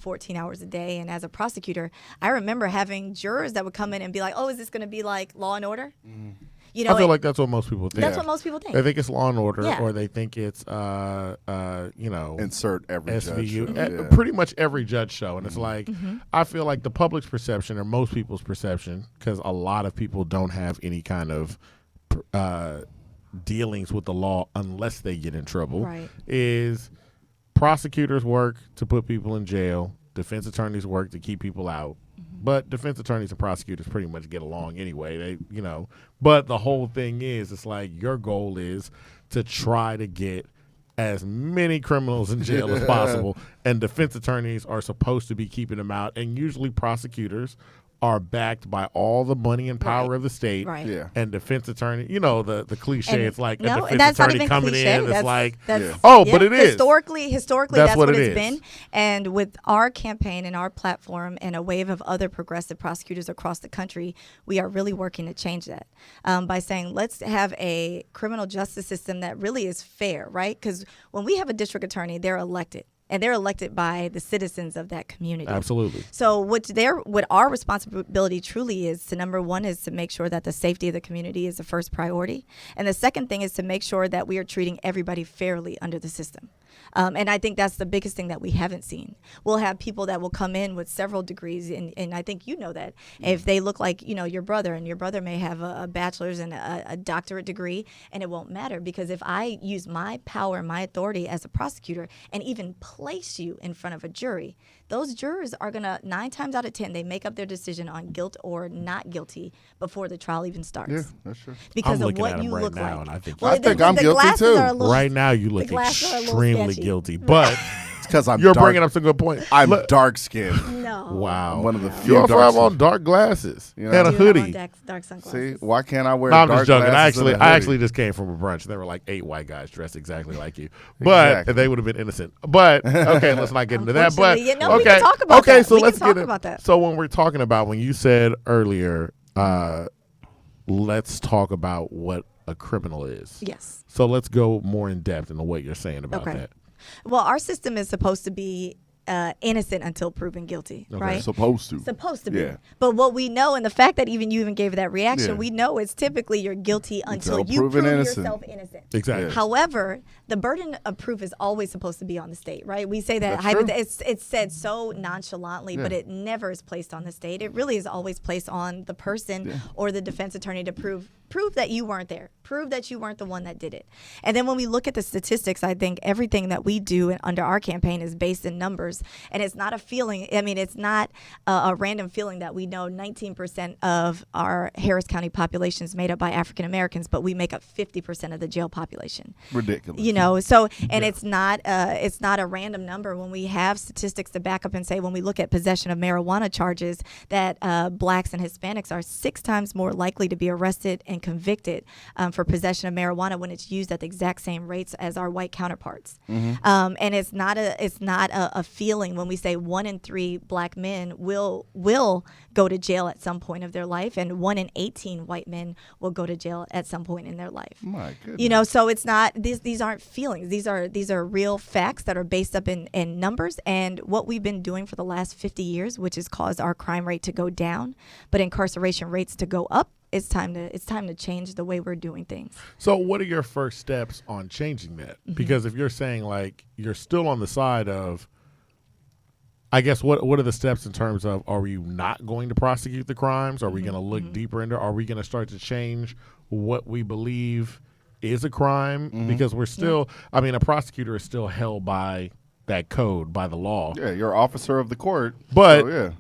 14 hours a day. And as a prosecutor, I remember having jurors that would come in and be like, oh, is this going to be like Law and Order? You know, I feel like that's what most people think. That's what most people think. They think it's Law and Order, Yeah. or they think it's, insert every SVU. judge show. Pretty much every judge show. And it's like, I feel like the public's perception, or most people's perception, because a lot of people don't have any kind of dealings with the law unless they get in trouble, Right. is prosecutors work to put people in jail, defense attorneys work to keep people out. But defense attorneys and prosecutors pretty much get along anyway. But the whole thing is, it's like your goal is to try to get as many criminals in jail as possible, and defense attorneys are supposed to be keeping them out, and usually prosecutors are backed by all the money and power of the state. Right. Yeah. And defense attorney, the cliche, And it's like no, a and defense that's not attorney even coming cliche. in, it's That's- like, that's- but it is. Historically, that's what it it's is. been. And with our campaign and our platform and a wave of other progressive prosecutors across the country, we are really working to change that by saying, let's have a criminal justice system that really is fair, right? Because when we have a district attorney, they're elected. And they're elected by the citizens of that community. Absolutely. So what our responsibility truly is to, number one, is to make sure that the safety of the community is the first priority. And the second thing is to make sure that we are treating everybody fairly under the system. And I think that's the biggest thing that we haven't seen. We'll have people that will come in with several degrees, and I think you know that. If they look like, your brother, and your brother may have a bachelor's and a doctorate degree, and it won't matter, because if I use my power and my authority as a prosecutor and even place you in front of a jury, those jurors are going to, 9 times out of 10, they make up their decision on guilt or not guilty before the trial even starts. Yeah, that's true. Because I'm of looking what at 'em you right look now, like. and I think I think I'm the guilty glasses too. are a little- right now you the look glasses are a little extremely sketchy. guilty. But It's because I'm you're dark. bringing up some good points. I'm Look- dark skinned. No. Wow. I'm one of the few You also dark have on skins. dark glasses You know. and a I do have on hoodie. dark See, sunglasses. why can't I wear No, I'm dark just joking. glasses and a I hoodie? actually just came from a brunch. There were like 8 white guys dressed exactly like you, but Exactly. they would have been innocent. But okay, let's not get into that. But Unfortunately, no, we okay, can talk about okay. that. So We can let's talk get about that. So when we're talking about, when you said earlier, let's talk about what a criminal is. Yes. So let's go more in depth into what you're saying about Okay. that. Well, our system is supposed to be innocent until proven guilty, right? supposed to. Supposed to be. Yeah. But what we know, and the fact that even you even gave that reaction, Yeah. we know it's typically you're guilty until Until you proven prove innocent. yourself innocent. Exactly. Yeah. However, the burden of proof is always supposed to be on the state, right? We say that That's true. it's said so nonchalantly, but Yeah. it never is placed on the state. It really is always placed on the person or the defense attorney to prove that you weren't there. Prove that you weren't the one that did it. And then when we look at the statistics, I think everything that we do under our campaign is based in numbers. And it's not a feeling. I mean, it's not a random feeling that we know 19% of our Harris County population is made up by African Americans, but we make up 50% of the jail population. Ridiculous. So, and it's not a random number when we have statistics to back up and say, when we look at possession of marijuana charges, that blacks and Hispanics are 6 times more likely to be arrested and convicted for possession of marijuana when it's used at the exact same rates as our white counterparts. And it's not a feeling when we say 1 in 3 black men will go to jail at some point of their life, and 1 in 18 white men will go to jail at some point in their life. My goodness. So it's not, these aren't feelings. These are real facts that are based up in numbers. And what we've been doing for the last 50 years, which has caused our crime rate to go down, but incarceration rates to go up, it's time to change the way we're doing things. So what are your first steps on changing that? Because if you're saying, like, you're still on the side of, I guess, what are the steps in terms of, are you not going to prosecute the crimes? Are we going to look deeper into, are we going to start to change what we believe is a crime? Because we're still, I mean, a prosecutor is still held by that code, by the law. Yeah, you're officer of the court. But- so, yeah.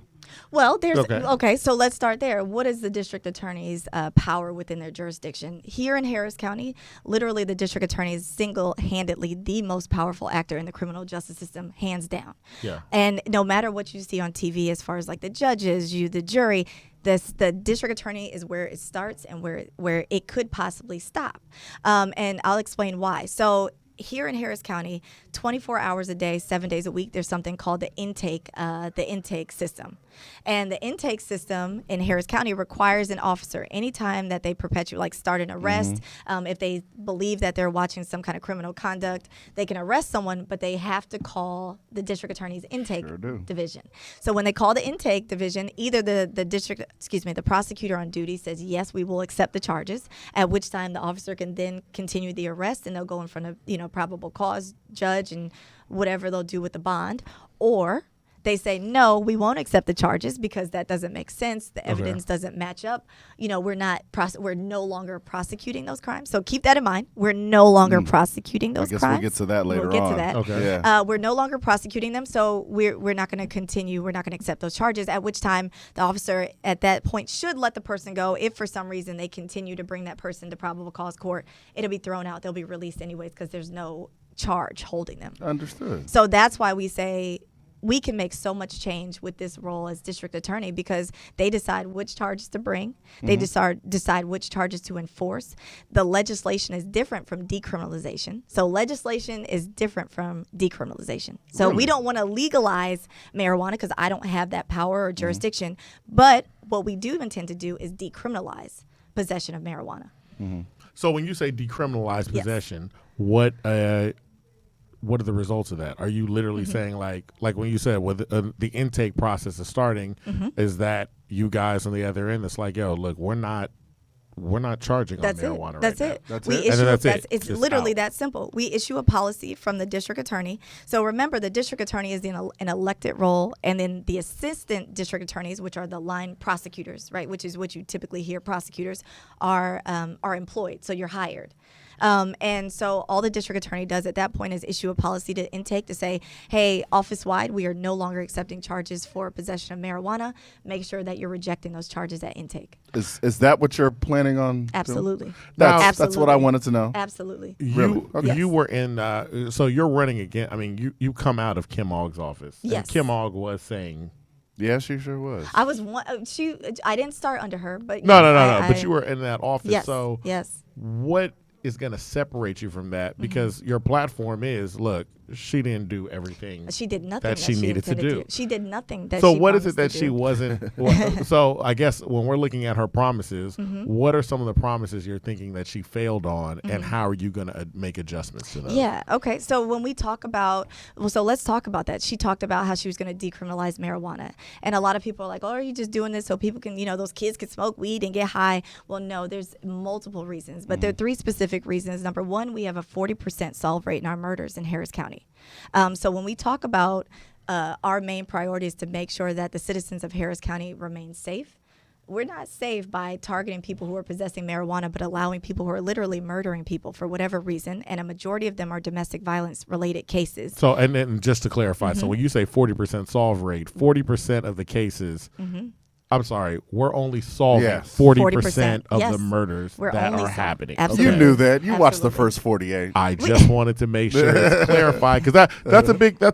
Well, there's Okay. so let's start there. What is the district attorney's power within their jurisdiction? Here in Harris County, literally the district attorney is single-handedly the most powerful actor in the criminal justice system, hands down. Yeah. And no matter what you see on TV, as far as like the judges, the jury, the district attorney is where it starts and where it could possibly stop. And I'll explain why. So here in Harris County, 24 hours a day, 7 days a week, there's something called the intake system. And the intake system in Harris County requires an officer anytime that they start an arrest. If they believe that they're watching some kind of criminal conduct, they can arrest someone, but they have to call the district attorney's intake division. So when they call the intake division, either the prosecutor on duty says, yes, we will accept the charges, at which time the officer can then continue the arrest and they'll go in front of, probable cause judge and whatever they'll do with the bond. Or they say, no, we won't accept the charges because that doesn't make sense. The evidence doesn't match up. We're no longer prosecuting those crimes. So keep that in mind. We're no longer prosecuting those crimes. I guess we'll get to that later on. We'll get to that. Okay. Yeah. We're no longer prosecuting them, so we're not going to continue. We're not going to accept those charges, at which time the officer at that point should let the person go. If for some reason they continue to bring that person to probable cause court, it'll be thrown out. They'll be released anyways because there's no charge holding them. Understood. So that's why we say we can make so much change with this role as district attorney, because they decide which charges to bring. They decide which charges to enforce. The legislation is different from decriminalization. So legislation is different from decriminalization. So we don't want to legalize marijuana because I don't have that power or jurisdiction. But what we do intend to do is decriminalize possession of marijuana. So when you say decriminalize Yes. possession, what are the results of that? Are you literally saying like when you said the intake process is starting, is that you guys on the other end? It's like, yo, look, we're not charging on marijuana right That's now. it. That's We it. issue. And then that's it. It's Just literally out. that simple. We issue a policy from the district attorney. So remember, the district attorney is in an elected role, and then the assistant district attorneys, which are the line prosecutors, right? Which is what you typically hear. Prosecutors are employed, so you're hired. And so all the district attorney does at that point is issue a policy to intake to say, hey, office-wide, we are no longer accepting charges for possession of marijuana. Make sure that you're rejecting those charges at intake. Is that what you're planning on doing? Absolutely. That's what I wanted to know. Absolutely. Really? Okay. You were in, so you're running again. I mean, you come out of Kim Ogg's office. Yes. And Kim Ogg was saying, Yeah, she sure was. I was one. I didn't start under her, but no. yes, But you were in that office. Yes. So yes. what is going to separate you from that? Because your platform is, look, she didn't do everything. She did nothing that she needed to intended do. She did nothing that. So she what is it promised that to she do. wasn't? So I guess when we're looking at her promises, what are some of the promises you're thinking that she failed on, and how are you going to make adjustments to those? Yeah. Okay. So when we talk about, so let's talk about that. She talked about how she was going to decriminalize marijuana, and a lot of people are like, "Oh, are you just doing this so people can, those kids can smoke weed and get high?" Well, no. There's multiple reasons, but there are three specific reasons. Number one, we have a 40% solve rate in our murders in Harris County. So when we talk about our main priority is to make sure that the citizens of Harris County remain safe. We're not safe by targeting people who are possessing marijuana, but allowing people who are literally murdering people for whatever reason, and a majority of them are domestic violence related cases. So, and then just to clarify, so when you say 40% solve rate, 40% of the cases, I'm sorry, we're only solving Yes. 40% of Yes. the murders We're that only are solving. happening. Absolutely. You knew that. You watched the Absolutely. first 48. I just wanted to make sure it's clarified, because that's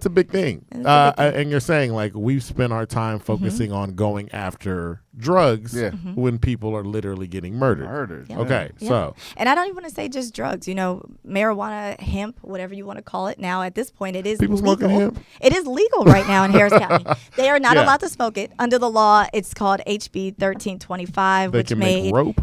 a big thing. And you're saying, like, we've spent our time focusing on going after drugs when people are literally getting murdered. Murdered. Yeah. Okay, Yeah. so And I don't even want to say just drugs, marijuana, hemp, whatever you want to call it. Now, at this point, it is People legal. smoking hemp? It is legal right now in Harris County. They are not Yeah. allowed to smoke it. Under the law, it's called HB 1325, they which can made make rope.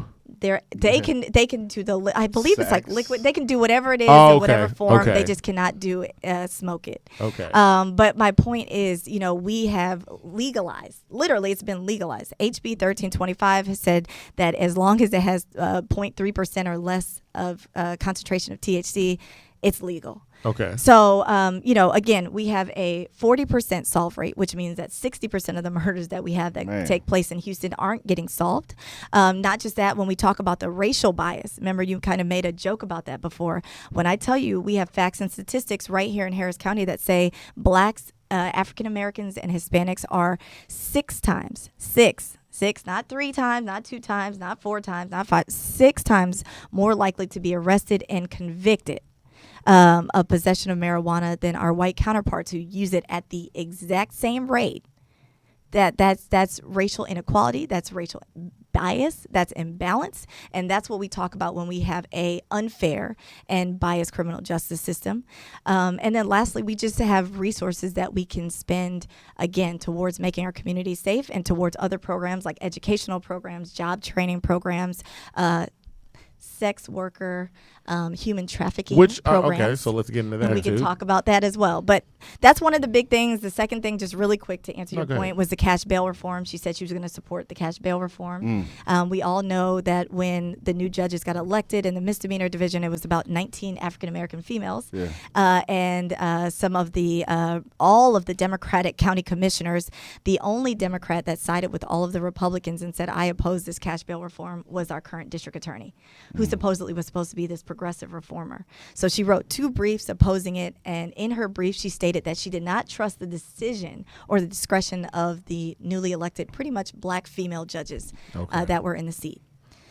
they can do I believe it's like Sex. liquid. They can do whatever it is Oh, in whatever okay. form. Okay. They just cannot do smoke it. Okay. But my point is, we have legalized. Literally, it's been legalized. HB 1325 has said that as long as it has 0.3% or less of concentration of THC, it's legal. Okay. So, again, we have a 40% solve rate, which means that 60% of the murders that we have that Man. take place in Houston aren't getting solved. Not just that, when we talk about the racial bias, remember you kind of made a joke about that before. When I tell you we have facts and statistics right here in Harris County that say blacks, African Americans, and Hispanics are 6 times, not 3 times, not 2 times, not 4 times, not 5, 6 times more likely to be arrested and convicted of possession of marijuana than our white counterparts who use it at the exact same rate that's racial inequality, that's racial bias, that's imbalance, and that's what we talk about when we have a unfair and biased criminal justice system. And then lastly, we just have resources that we can spend, again, towards making our communities safe and towards other programs like educational programs, job training programs, sex worker, human trafficking programs. Okay, so let's get into that. And we can talk about that as well. But that's one of the big things. The second thing, just really quick to answer your point, was the cash bail reform. She said she was going to support the cash bail reform. We all know that when the new judges got elected in the misdemeanor division, it was about 19 African American females, and some of the all of the Democratic county commissioners. The only Democrat that sided with all of the Republicans and said, "I oppose this cash bail reform," was our current district attorney, who supposedly was supposed to be this progressive reformer. So she wrote 2 briefs opposing it, and in her brief she stated that she did not trust the decision or the discretion of the newly elected, pretty much black female judges that were in the seat.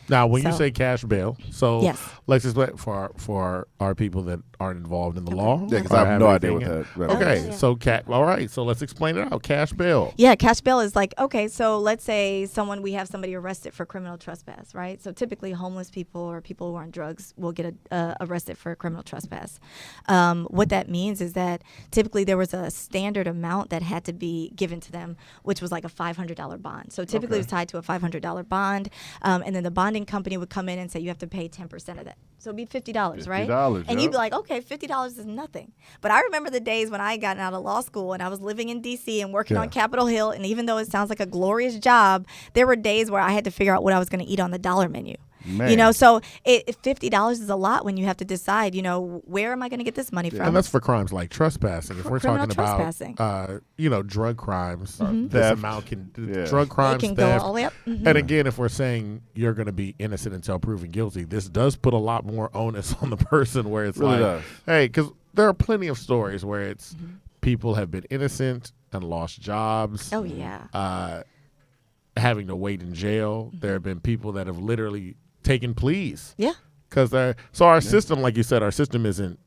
Now, when you say cash bail, so let's just for our people that aren't involved in the law. Yeah, because I have no idea what that is. So all right, so let's explain it out. Cash bail. Yeah, cash bail is like, okay, so let's say we have somebody arrested for criminal trespass, right? So typically homeless people or people who are on drugs will get arrested for criminal trespass. What that means is that typically there was a standard amount that had to be given to them, which was like a $500 bond. So typically it was tied to a $500 bond, and then the bonding company would come in and say you have to pay 10% of that. So it'd be $50, right? And you'd be like, okay, $50 is nothing. But I remember the days when I got out of law school and I was living in D.C. and working on Capitol Hill, and even though it sounds like a glorious job, there were days where I had to figure out what I was going to eat on the dollar menu. Man. You know, so $50 is a lot when you have to decide, where am I going to get this money from? And that's for crimes like trespassing. If we're talking about, drug crimes, this amount drug crimes, it can theft. Go all the way up. And again, if we're saying you're going to be innocent until proven guilty, this does put a lot more onus on the person where it's hey, because there are plenty of stories where it's people have been innocent and lost jobs. Oh, yeah. Having to wait in jail. There have been people that have literally taking pleas. Yeah. Because our system, like you said, our system isn't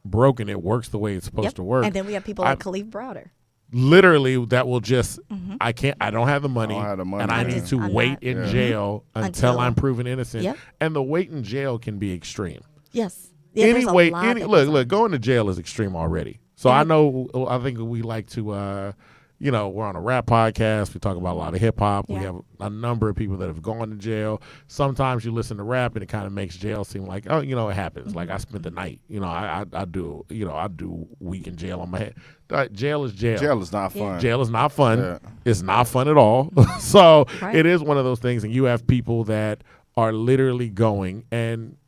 broken. It works the way it's supposed to work. And then we have people like Khalif Browder. Literally, that will just, I don't have the money, and I need to wait in jail until I'm proven innocent. Yep. And the wait in jail can be extreme. Yes. Yeah, look, going to jail is extreme already. So I think we like to, we're on a rap podcast. We talk about a lot of hip hop. Yeah. We have a number of people that have gone to jail. Sometimes you listen to rap and it kind of makes jail seem like, it happens. Like I spent the night. I do a week in jail on my head. Jail is jail. Jail is not fun. Jail is not fun. Yeah. It's not fun at all. So it is one of those things. And you have people that are literally going and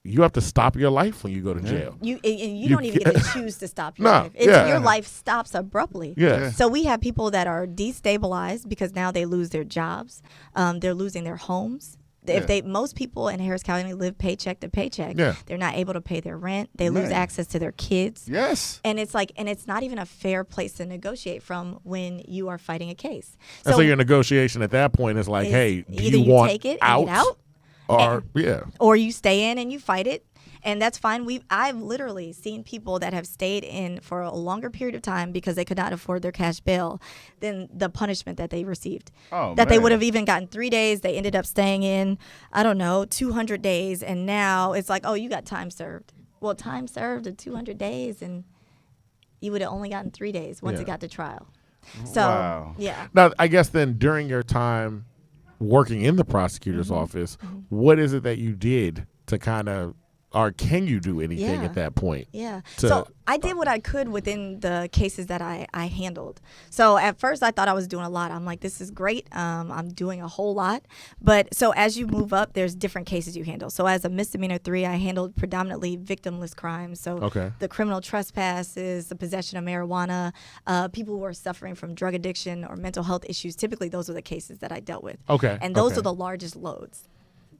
you have to stop your life when you go to jail. You don't even get to choose to stop your life. Your life stops abruptly. Yeah. So we have people that are destabilized because now they lose their jobs. They're losing their homes. Most people in Harris County live paycheck to paycheck. Yeah. They're not able to pay their rent. They lose access to their kids. Yes. And it's not even a fair place to negotiate from when you are fighting a case. So your negotiation at that point is like, hey, do you want take it out? And get out? Or you stay in and you fight it, and that's fine. I've literally seen people that have stayed in for a longer period of time because they could not afford their cash bail than the punishment that they received. They would have even gotten 3 days. They ended up staying in, 200 days, and now it's like, oh, you got time served. Well, time served at 200 days, and you would have only gotten 3 days once it got to trial. So, Now, I guess then during your time working in the prosecutor's office, what is it that you did to kind of, or can you do anything at that point? Yeah. So I did what I could within the cases that I handled. So at first I thought I was doing a lot. I'm like, this is great. I'm doing a whole lot. But so as you move up, there's different cases you handle. So as a misdemeanor 3, I handled predominantly victimless crimes. So the criminal trespasses, the possession of marijuana, people who are suffering from drug addiction or mental health issues. Typically, those are the cases that I dealt with. And those are the largest loads.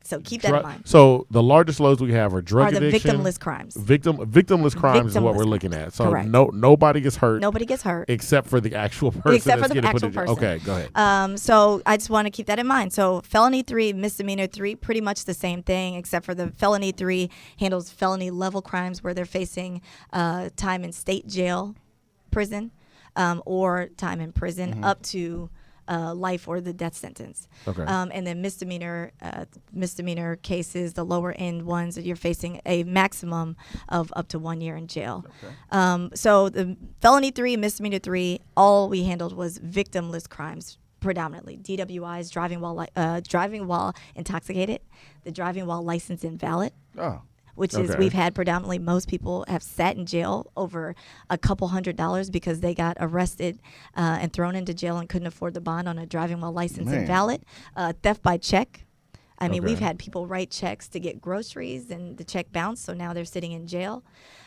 So keep that in mind. So the largest loads we have are drug addiction. Are the victimless crimes. Victimless crimes is what we're looking at. So nobody gets hurt. Nobody gets hurt. Except for the actual person. Except for the actual person. Okay, go ahead. So I just want to keep that in mind. So felony 3, misdemeanor 3, pretty much the same thing, except for the felony 3 handles felony level crimes where they're facing time in state jail, prison, or time in prison up to life or the death sentence. Okay. And then misdemeanor cases, the lower end ones, you're facing a maximum of up to 1 year in jail. Okay. So the felony 3, misdemeanor 3, all we handled was victimless crimes. Predominantly DWIs, driving while intoxicated, the driving while license invalid, which is we've had predominantly most people have sat in jail over a couple $100 because they got arrested and thrown into jail and couldn't afford the bond on a driving while license invalid, theft by check. I mean, we've had people write checks to get groceries and the check bounced, so now they're sitting in jail.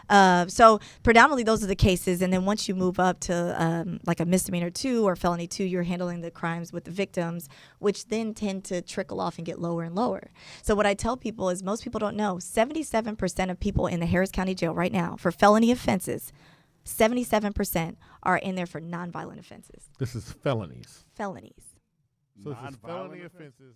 So predominantly those are the cases. And then once you move up to like a misdemeanor 2 or felony 2, you're handling the crimes with the victims, which then tend to trickle off and get lower and lower. So what I tell people is most people don't know 77% of people in the Harris County Jail right now for felony offenses, 77% are in there for nonviolent offenses. This is felonies. Felonies. So this is felony offenses.